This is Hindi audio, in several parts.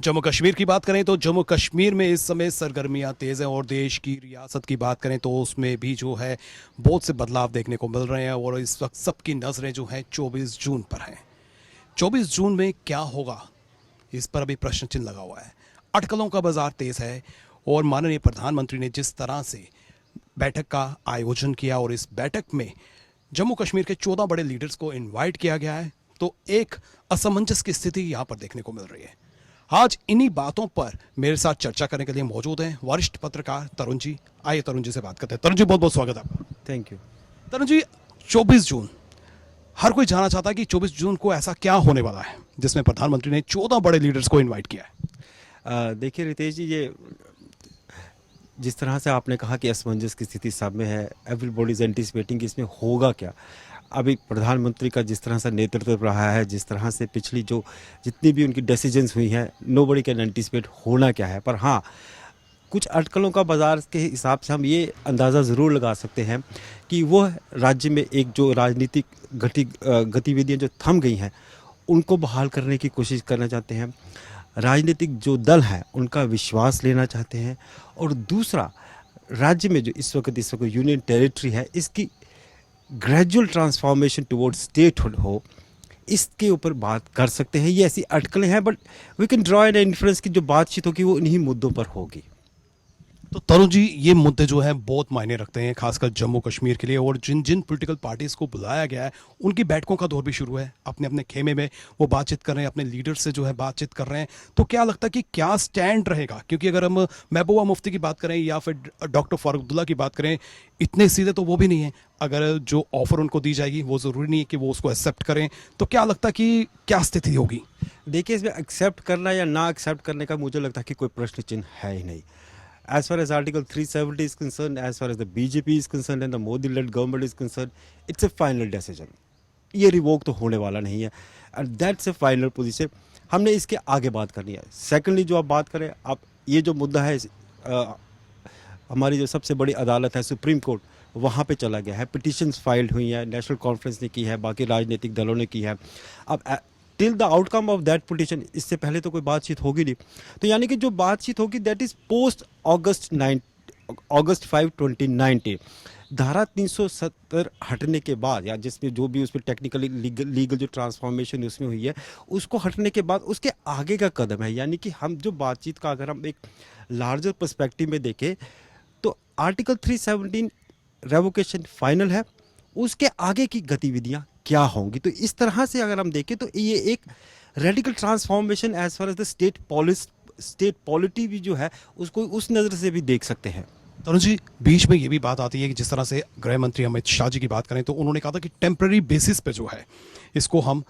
जम्मू कश्मीर की बात करें तो जम्मू कश्मीर में इस समय सरगर्मियां तेज़ हैं और देश की रियासत की बात करें तो उसमें भी जो है बहुत से बदलाव देखने को मिल रहे हैं और इस वक्त सबकी नज़रें जो हैं 24 जून पर हैं। 24 जून में क्या होगा, इस पर अभी प्रश्न चिन्ह लगा हुआ है। अटकलों का बाजार तेज़ है और माननीय प्रधानमंत्री ने जिस तरह से बैठक का आयोजन किया और इस बैठक में जम्मू कश्मीर के 14 बड़े लीडर्स को इनवाइट किया गया है, तो एक असमंजस की स्थिति यहाँ पर देखने को मिल रही है। आज इन्हीं बातों पर मेरे साथ चर्चा करने के लिए मौजूद हैं वरिष्ठ पत्रकार तरुण जी। आइए तरुण जी से बात करते हैं। तरुण जी, बहुत बहुत स्वागत है आपका। Thank you. तरुण जी, 24 जून, हर कोई जानना चाहता है कि 24 जून को ऐसा क्या होने वाला है जिसमें प्रधानमंत्री ने 14 बड़े लीडर्स को इनवाइट किया है। देखिए रितेश जी, ये जिस तरह से आपने कहा कि असमंजस की स्थिति सब में है, एवरीबॉडी इज एंटिसिपेटिंग कि इसमें होगा क्या। अभी प्रधानमंत्री का जिस तरह से नेतृत्व रहा है, जिस तरह से पिछली जो जितनी भी उनकी डिसीजंस हुई हैं, नोबडी कैन एंटिसिपेट होना क्या है। पर हाँ, कुछ अटकलों का बाजार के हिसाब से हम ये अंदाज़ा ज़रूर लगा सकते हैं कि वो राज्य में एक जो राजनीतिक गतिविधियाँ जो थम गई हैं उनको बहाल करने की कोशिश करना चाहते हैं। राजनीतिक जो दल हैं उनका विश्वास लेना चाहते हैं। और दूसरा, राज्य में जो इस वक्त यूनियन टेरिटरी है, इसकी ग्रेजुअल ट्रांसफॉर्मेशन टुवर्ड्स स्टेटहुड हो, इसके ऊपर बात कर सकते हैं। ये ऐसी अटकलें हैं, but we can draw an influence की जो बातचीत होगी वो इन्हीं मुद्दों पर होगी। तो तरुण जी, ये मुद्दे जो है बहुत मायने रखते हैं खासकर जम्मू कश्मीर के लिए, और जिन जिन पॉलिटिकल पार्टीज को बुलाया गया है उनकी बैठकों का दौर भी शुरू है। अपने अपने खेमे में वो बातचीत कर रहे हैं, अपने लीडर से जो है बातचीत कर रहे हैं। तो क्या लगता है कि क्या स्टैंड रहेगा? क्योंकि अगर हम महबूबा मुफ्ती की बात करें या फिर डॉक्टर फारूक अब्दुल्ला की बात करें, इतने सीधे तो वो भी नहीं है। अगर जो ऑफर उनको दी जाएगी वो ज़रूरी नहीं है कि वो उसको एक्सेप्ट करें। तो क्या लगता है कि क्या स्थिति होगी? देखिए, इसमें एक्सेप्ट करना या ना एक्सेप्ट करने का मुझे लगता है कि कोई प्रश्न चिन्ह है ही नहीं। As far as Article 370 is concerned, as far as the BJP is concerned and the Modi-led government is concerned, it's a final decision. ये रिवोक तो होने वाला नहीं है, and that's a final position. हमने इसके आगे बात करनी है। सेकेंडली, जो आप बात करें, आप ये जो मुद्दा है, हमारी जो सबसे बड़ी अदालत है सुप्रीम कोर्ट, वहाँ पे चला गया है। पिटिशंस फाइल्ड हुई हैं, नेशनल कॉन्फ्रेंस ने की है, बाकी राजनीतिक दलों ने की है। अब till the outcome of that petition, इससे पहले तो कोई बातचीत होगी नहीं। तो यानी कि जो बातचीत होगी दैट इज़ पोस्ट अगस्त 5 2019। धारा 370 हटने के बाद, या जिसमें जो भी उसमें टेक्निकली लीगल जो ट्रांसफॉर्मेशन उसमें हुई है, उसको हटने के बाद उसके आगे का कदम है। यानी कि हम जो बातचीत का अगर हम एक लार्जर पर्सपेक्टिव में देखें तो आर्टिकल 317 रेवोकेशन फाइनल है, उसके आगे की गतिविधियां क्या होंगी। तो इस तरह से अगर हम देखें तो ये एक radical transformation as far as the state polity भी जो है उसको उस नज़र से भी देख सकते हैं। तरुण जी, बीच में ये भी बात आती है कि जिस तरह से गृह मंत्री अमित शाह जी की बात करें तो उन्होंने कहा था कि टेम्पररी बेसिस पे जो है इसको हम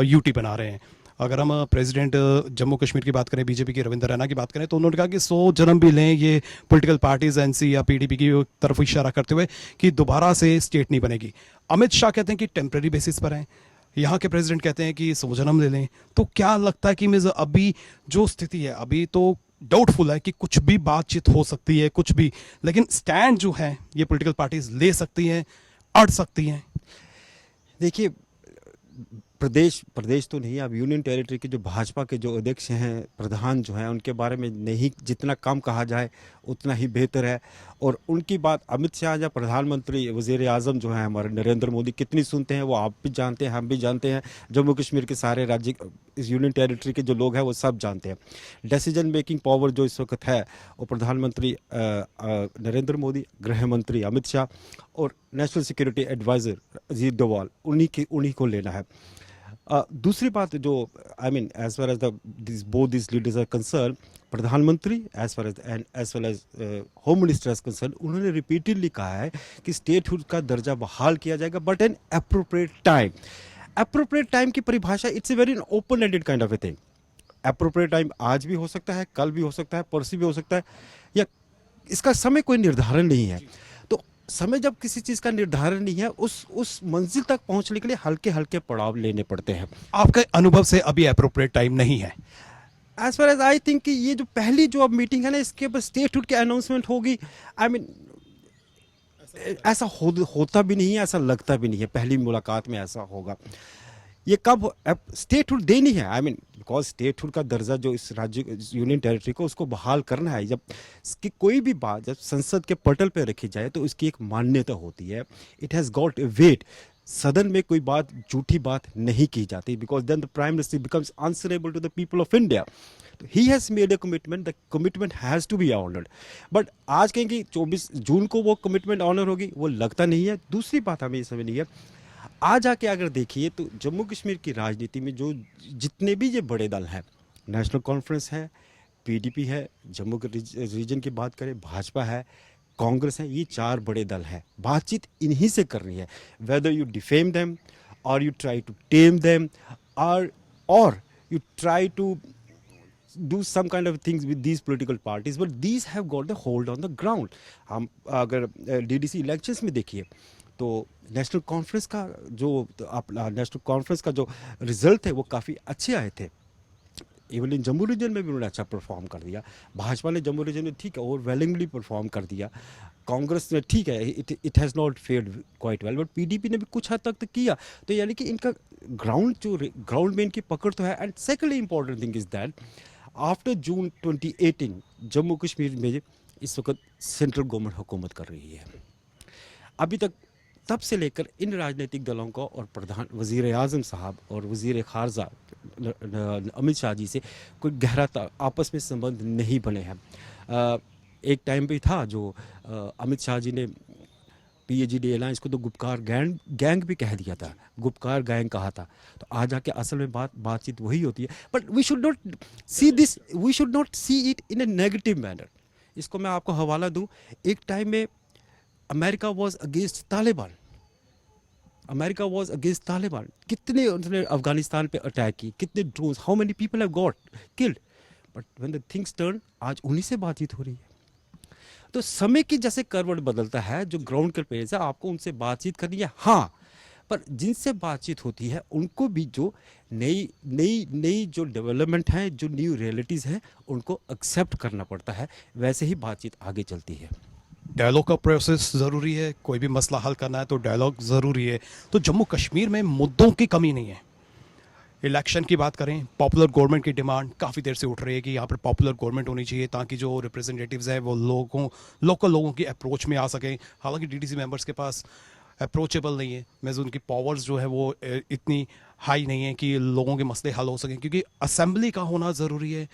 यूटी बना रहे हैं। अगर हम प्रेसिडेंट जम्मू कश्मीर की बात करें, बीजेपी के रविंद्र रैना की बात करें, तो उन्होंने कहा कि 100 जन्म भी लें, ये पॉलिटिकल पार्टीज एनसी या पीडीपी की तरफ इशारा करते हुए कि दोबारा से स्टेट नहीं बनेगी। अमित शाह कहते हैं कि टेम्पररी बेसिस पर हैं, यहाँ के प्रेसिडेंट कहते हैं कि 100 जन्म ले लें। तो क्या लगता है कि मिस अभी जो स्थिति है, अभी तो डाउटफुल है कि कुछ भी बातचीत हो सकती है, कुछ भी, लेकिन स्टैंड जो है ये पॉलिटिकल पार्टीज ले सकती हैं, अड़ सकती हैं। देखिए, प्रदेश तो नहीं, अब यूनियन टेरिटरी के जो भाजपा के जो अध्यक्ष हैं, प्रधान जो हैं, उनके बारे में नहीं, जितना कम कहा जाए उतना ही बेहतर है। और उनकी बात अमित शाह या प्रधानमंत्री वज़ीर आज़म जो हैं हमारे नरेंद्र मोदी कितनी सुनते हैं वो आप भी जानते हैं, हम भी जानते हैं। जम्मू कश्मीर के सारे राज्य, इस यूनियन टेरिटरी के जो लोग हैं वो सब जानते हैं। डिसीजन मेकिंग पावर जो इस वक्त है वो प्रधानमंत्री नरेंद्र मोदी, गृह मंत्री अमित शाह और national security adviser Ajit Doval, उन्हीं को लेना है। दूसरी बात जो as far as both this leaders are concern, प्रधानमंत्री as well as home minister as concern, उन्होंने रिपीटेडली कहा है कि स्टेटहुड का दर्जा बहाल किया जाएगा, but an appropriate time. Appropriate time की परिभाषा, it's a very open ended kind of a thing. Appropriate time आज भी हो सकता है, कल भी हो सकता है, परसों भी हो सकता है, या इसका समय कोई निर्धारण नहीं है। तो समय जब किसी चीज़ का निर्धारण नहीं है, उस मंजिल तक पहुंचने के लिए हल्के हल्के पड़ाव लेने पड़ते हैं। आपके अनुभव से अभी अप्रोप्रिएट टाइम नहीं है? As far as I think कि ये जो पहली जो अब मीटिंग है ना, इसके ऊपर स्टेटहुड की अनाउंसमेंट होगी। ऐसा होता भी नहीं है, ऐसा लगता भी नहीं है पहली मुलाकात में ऐसा होगा। ये कब स्टेटहुड देनी है, बिकॉज स्टेटहुड का दर्जा जो इस राज्य यूनियन टेरिटरी को उसको बहाल करना है, जब इसकी कोई भी बात जब संसद के पटल पर रखी जाए तो उसकी एक मान्यता होती है, it has got a weight. सदन में कोई बात झूठी बात नहीं की जाती, because then the prime minister becomes answerable to the people of India. तो he has made a commitment, the commitment has to be honoured. But आज कहेंगे 24 जून को वो कमिटमेंट ऑनर होगी, वो लगता नहीं है। दूसरी बात हमें ये समझ नहीं है, आज आके अगर देखिए तो जम्मू कश्मीर की राजनीति में जो जितने भी ये बड़े दल हैं, नेशनल कॉन्फ्रेंस है, पीडीपी है, जम्मू के रीजन की बात करें भाजपा है, कांग्रेस है, ये 4 बड़े दल हैं। बातचीत इन्हीं से करनी है, वेदर यू डिफेम देम और you try to tame them और you try to do some kind of things with these political parties, but these have got the hold on the ground. हम अगर डीडीसी इलेक्शंस में देखिए तो नेशनल कॉन्फ्रेंस का जो रिजल्ट है वो काफ़ी अच्छे आए थे। इवन इन जम्मू रीजन में भी उन्होंने अच्छा परफॉर्म कर दिया। भाजपा ने जम्मू रीजन में ठीक है ओवरवेलिंगली परफॉर्म कर दिया। कांग्रेस ने ठीक है it has not fared quite well, but PDP ने भी कुछ हद तक तो किया। तो यानी कि इनका ग्राउंड में इनकी पकड़ तो है। And secondly important thing is that after June 2018 Jammu Kashmir में इस वक्त सेंट्रल गवर्नमेंट हुकूमत कर रही है। अभी तक तब से लेकर इन राजनीतिक दलों को और प्रधान वज़ीर आज़म साहब और वज़ीर ख़ारजा अमित शाह जी से कोई गहरा आपस में संबंध नहीं बने हैं। एक टाइम पे था जो अमित शाह जी ने PAGD अलायंस को तो गुपकार गैंग भी कह दिया था, गुपकार गैंग कहा था। तो आज आके असल में बातचीत वही होती है। But we should not see it in a negative manner. इसको मैं आपको हवाला दूं, एक टाइम में अमेरिका वॉज अगेंस्ट तालिबान। कितने उन्होंने अफगानिस्तान पे अटैक की, कितने drones, how many people have got killed. But when the things turn, आज उन्हीं से बातचीत हो रही है। तो समय की जैसे करवट बदलता है, जो ग्राउंड के पेज है आपको उनसे बातचीत करनी है, हाँ, पर जिनसे बातचीत होती है उनको भी जो नई जो डेवलपमेंट है, जो न्यू रियलिटीज़ हैं, उनको एक्सेप्ट करना पड़ता है। वैसे ही बातचीत आगे चलती है। डायलॉग का प्रोसेस ज़रूरी है, कोई भी मसला हल करना है तो डायलॉग ज़रूरी है। तो जम्मू कश्मीर में मुद्दों की कमी नहीं है। इलेक्शन की बात करें, पॉपुलर गवर्नमेंट की डिमांड काफ़ी देर से उठ रही है कि यहाँ पर पॉपुलर गवर्नमेंट होनी चाहिए ताकि जो रिप्रेजेंटेटिव्स हैं वो लोकल लोगों की अप्रोच में आ सकें। हालांकि डीडीसी मेंबर्स के पास अप्रोचेबल नहीं है, मैं उनकी पावर्स जो है वो इतनी हाई नहीं है कि लोगों के मसले हल हो सकें, क्योंकि असेंबली का होना ज़रूरी है।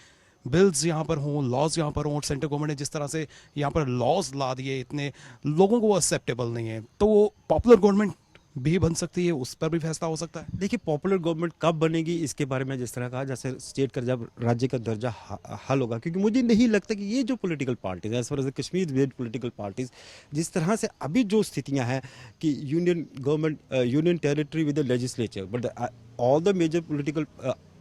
बिल्स यहाँ पर हों, लॉज यहाँ पर हों, और सेंट्रल गवर्नमेंट ने जिस तरह से यहाँ पर लॉज ला दिए इतने लोगों को वो एक्सेप्टेबल नहीं है। तो पॉपुलर गवर्नमेंट भी बन सकती है, उस पर भी फैसला हो सकता है। देखिए पॉपुलर गवर्नमेंट कब बनेगी इसके बारे में जिस तरह कहा, जैसे स्टेट का जब राज्य का दर्जा हल होगा, क्योंकि मुझे नहीं लगता कि ये जो political parties as far as Kashmir based political parties जिस तरह से अभी जो स्थितियां हैं कि union territory with the legislature but all the major political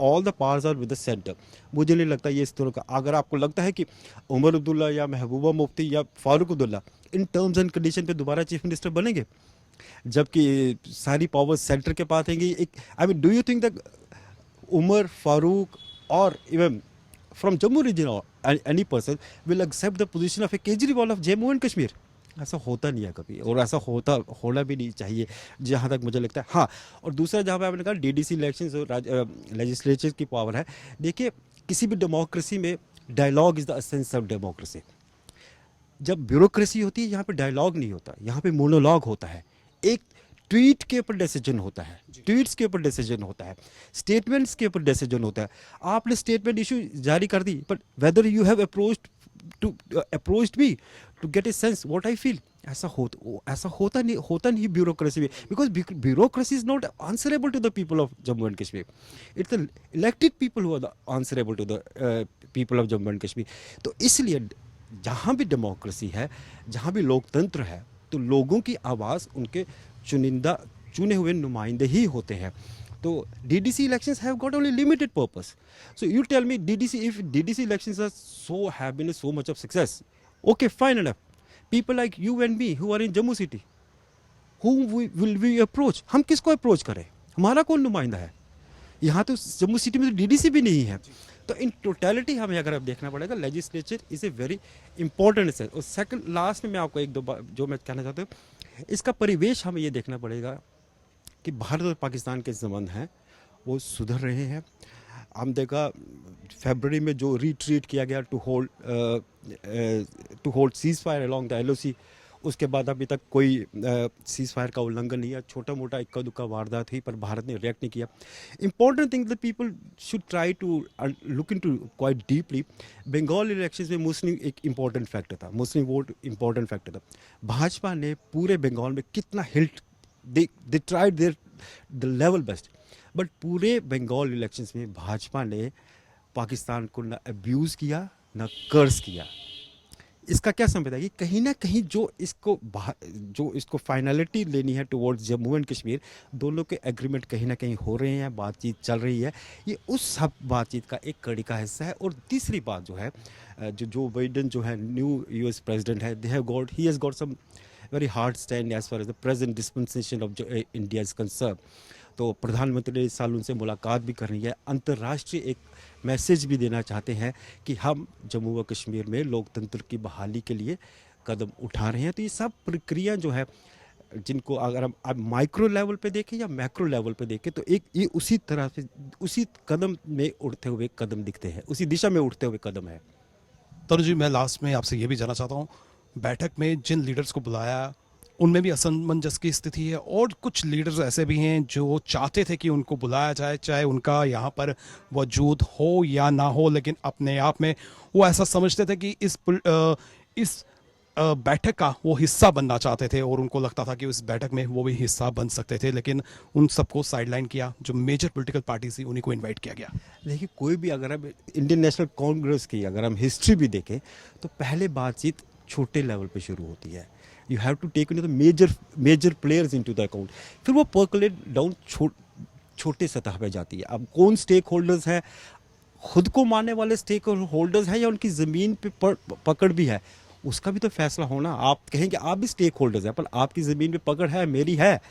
all the powers are with the centre, मुझे नहीं लगता ये इस तरह का। अगर आपको लगता है कि उमर अब्दुल्ला या महबूबा मुफ्ती या Farooq Abdullah in terms and condition पे दोबारा चीफ मिनिस्टर बनेंगे, जबकि सारी पावर्स सेंटर के पास आएंगी, एक I mean do you think that Omar Farooq और इवन फ्रॉम जम्मू रीजन और any person will accept the position of a Kejriwal of Jammu and Kashmir? ऐसा होता नहीं है कभी, और ऐसा होना भी नहीं चाहिए जहाँ तक मुझे लगता है। हाँ, और दूसरा जहाँ पे आपने कहा डीडीसी इलेक्शन और लेजिस्लेचर की पावर है, देखिए किसी भी डेमोक्रेसी में dialogue is the essence of democracy. जब ब्यूरोक्रेसी होती है यहाँ पे डायलॉग नहीं होता, यहाँ पे मोनोलॉग होता है। एक ट्वीट के ऊपर डिसीजन होता है, ट्वीट्स के ऊपर डिसीजन होता है, स्टेटमेंट्स के ऊपर डिसीजन होता है। आपने स्टेटमेंट इशू जारी कर दी, but whether you have approached me to get a sense what I feel, ऐसा होता नहीं ब्यूरोक्रेसी में, because bureaucracy is not answerable to the people of Jammu and Kashmir. It's the elected people who are answerable to the people of Jammu and Kashmir. तो इसलिए जहाँ भी डेमोक्रेसी है, जहाँ भी लोकतंत्र है, तो लोगों की आवाज़ उनके चुने हुए नुमाइंदे ही होते हैं। तो DDC elections have got only limited purpose. So you tell me if DDC elections have been so much of success, okay, fine enough. People like you and me who are in Jammu city, whom will we approach? हम किसको अप्रोच करें? हमारा कौन नुमाइंदा है? यहाँ तो जम्मू सिटी में तो डीडीसी भी नहीं है। तो इन टोटलिटी हमें अगर अब देखना पड़ेगा, legislature is a very important sense. और सेकंड लास्ट में मैं आपको एक दो बात जो मैं कहना चाहता हूँ, इसका परिवेश हमें ये देखना पड़ेगा कि भारत और पाकिस्तान के संबंध हैं वो सुधर रहे हैं। हम देखा फरवरी में जो रिट्रीट किया गया to hold cease fire along the LOC, उसके बाद अभी तक कोई सीज फायर का उल्लंघन नहीं है। छोटा मोटा इक्का दुक्का वारदात हुई पर भारत ने रिएक्ट नहीं किया। Important thing the people should try to look into quite deeply. Bengal elections में मुस्लिम एक इम्पॉर्टेंट फैक्टर था, मुस्लिम वोट इम्पॉर्टेंट फैक्टर था। भाजपा ने पूरे बंगाल में कितना hilt, they tried there the level best, but पूरे बंगाल इलेक्शंस में भाजपा ने पाकिस्तान को ना अब्यूज़ किया ना कर्ज किया। इसका क्या समझता है कि कहीं ना कहीं जो इसको फाइनलिटी लेनी है टुवर्ड्स जम्मू एंड कश्मीर, दोनों के एग्रीमेंट कहीं ना कहीं हो रहे हैं, बातचीत चल रही है, ये उस सब बातचीत का एक कड़ी का हिस्सा है। और तीसरी बात जो है, जो बाइडेन जो है न्यू यूएस प्रेसिडेंट है, he has got some very hard stand as far as the present dispensation of India is concern. तो प्रधानमंत्री ने इस साल उनसे मुलाकात भी करनी है, अंतर्राष्ट्रीय एक मैसेज भी देना चाहते हैं कि हम जम्मू व कश्मीर में लोकतंत्र की बहाली के लिए कदम उठा रहे हैं। तो ये सब प्रक्रिया जो है, जिनको अगर हम अब माइक्रो लेवल पे देखें या मैक्रो लेवल पे देखें, तो एक ये उसी तरह से उसी कदम में उठते हुए कदम दिखते हैं, उसी दिशा में उठते हुए कदम है। तरुण जी, मैं लास्ट में आपसे ये भी जानना चाहता हूँ, बैठक में जिन लीडर्स को बुलाया उनमें भी असमंजस की स्थिति है और कुछ लीडर्स ऐसे भी हैं जो चाहते थे कि उनको बुलाया जाए, चाहे उनका यहाँ पर वजूद हो या ना हो, लेकिन अपने आप में वो ऐसा समझते थे कि इस बैठक का वो हिस्सा बनना चाहते थे और उनको लगता था कि उस बैठक में वो भी हिस्सा बन सकते थे, लेकिन उन सबको साइडलाइन किया। जो मेजर पॉलिटिकल पार्टी थी उन्हीं को इनवाइट किया गया। देखिए, कोई भी अगर हम इंडियन नेशनल कांग्रेस की अगर हम हिस्ट्री भी देखें तो पहले बातचीत छोटे लेवल पे शुरू होती है। You have to take in the major players into the account, फिर वो पर्कुलेट डाउन छोटे सतह पे जाती है। अब कौन स्टेक होल्डर्स है, खुद को मानने वाले स्टेक होल्डर्स हैं या उनकी ज़मीन पे पकड़ भी है, उसका भी तो फैसला होना। आप कहेंगे आप भी स्टेक होल्डर्स हैं, पर आपकी ज़मीन पे पकड़ है, मेरी है,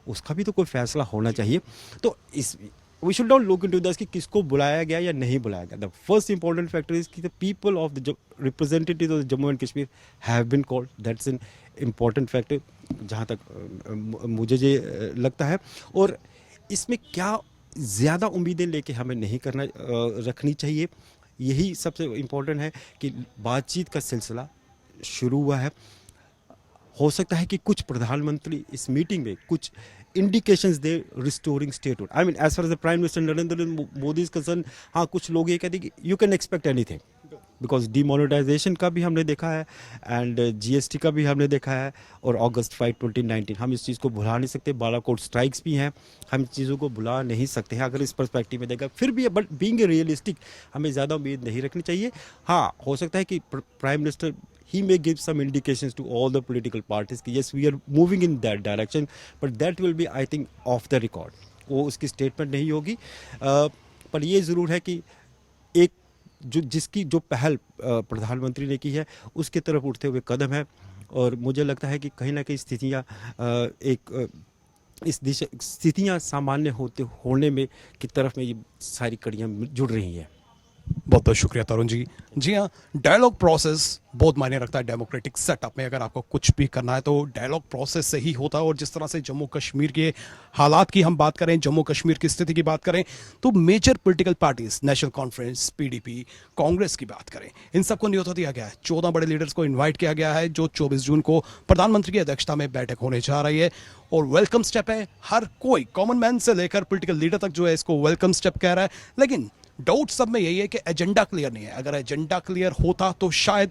उसका भी तो कोई फैसला होना चाहिए। तो इस we should not look into this कि किसको बुलाया गया या नहीं बुलाया गया। The first important factor is कि the people of the representative of Jammu and Kashmir have been called, that's an important factor जहाँ तक मुझे ये लगता है। और इसमें क्या ज़्यादा उम्मीदें लेके हमें नहीं रखनी चाहिए। यही सबसे इम्पोर्टेंट है कि बातचीत का सिलसिला शुरू हुआ है। हो सकता है कि कुछ प्रधानमंत्री इस मीटिंग में कुछ इंडिकेशंस दे restoring statehood. I mean as far as the prime minister Narendra Modi is concern, हाँ कुछ लोग ये कहते हैं कि you can expect anything, because demonetisation का भी हमने देखा है एंड जीएसटी का भी हमने देखा है, और अगस्त 5, 2019 हम इस चीज़ को भुला नहीं सकते। बालाकोट स्ट्राइक्स भी हैं, हम इस चीज़ों को भुला नहीं सकते हैं अगर इस पर्सपेक्टिव में देखा। फिर भी बट बीइंग ए रियलिस्टिक हमें ज़्यादा उम्मीद नहीं रखनी चाहिए। हाँ, हो सकता है कि prime minister he may give some indications to all the political parties कि yes we are moving in that direction, but that will be I think off the record, वो उसकी स्टेटमेंट नहीं होगी। पर ये ज़रूर है कि एक जो पहल प्रधानमंत्री ने की है उसकी तरफ उठते हुए कदम है, और मुझे लगता है कि कहीं ना कहीं स्थितियाँ सामान्य होने में की तरफ में ये सारी कड़ियाँ जुड़ रही हैं। बहुत बहुत शुक्रिया तरुण जी। जी हाँ, डायलॉग प्रोसेस बहुत मायने रखता है डेमोक्रेटिक सेटअप में। अगर आपको कुछ भी करना है तो डायलॉग प्रोसेस से ही होता है। और जिस तरह से जम्मू कश्मीर के हालात की हम बात करें, जम्मू कश्मीर की स्थिति की बात करें, तो major political parties, National Conference, PDP, Congress की बात करें, इन सबको न्योता दिया गया है। 14 बड़े लीडर्स को इन्वाइट किया गया है, जो 24 जून को प्रधानमंत्री की अध्यक्षता में बैठक होने जा रही है। और वेलकम स्टेप है, हर कोई कॉमन मैन से लेकर पॉलिटिकल लीडर तक जो है इसको वेलकम स्टेप कह रहा है। लेकिन डाउट सब में यही है कि एजेंडा क्लियर नहीं है। अगर एजेंडा क्लियर होता तो शायद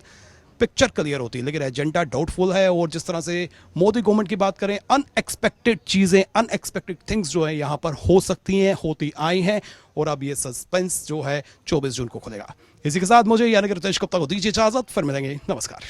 पिक्चर क्लियर होती, लेकिन एजेंडा डाउटफुल है। और जिस तरह से मोदी गवर्नमेंट की बात करें, अनएक्सपेक्टेड चीज़ें, अनएक्सपेक्टेड थिंग्स जो है यहाँ पर हो सकती हैं, होती आई हैं, और अब ये सस्पेंस जो है 24 जून को खुलेगा। इसी के साथ मुझे यानी कि रितेश गुप्ता को दीजिए इजाजत, फिर मिलेंगे, नमस्कार।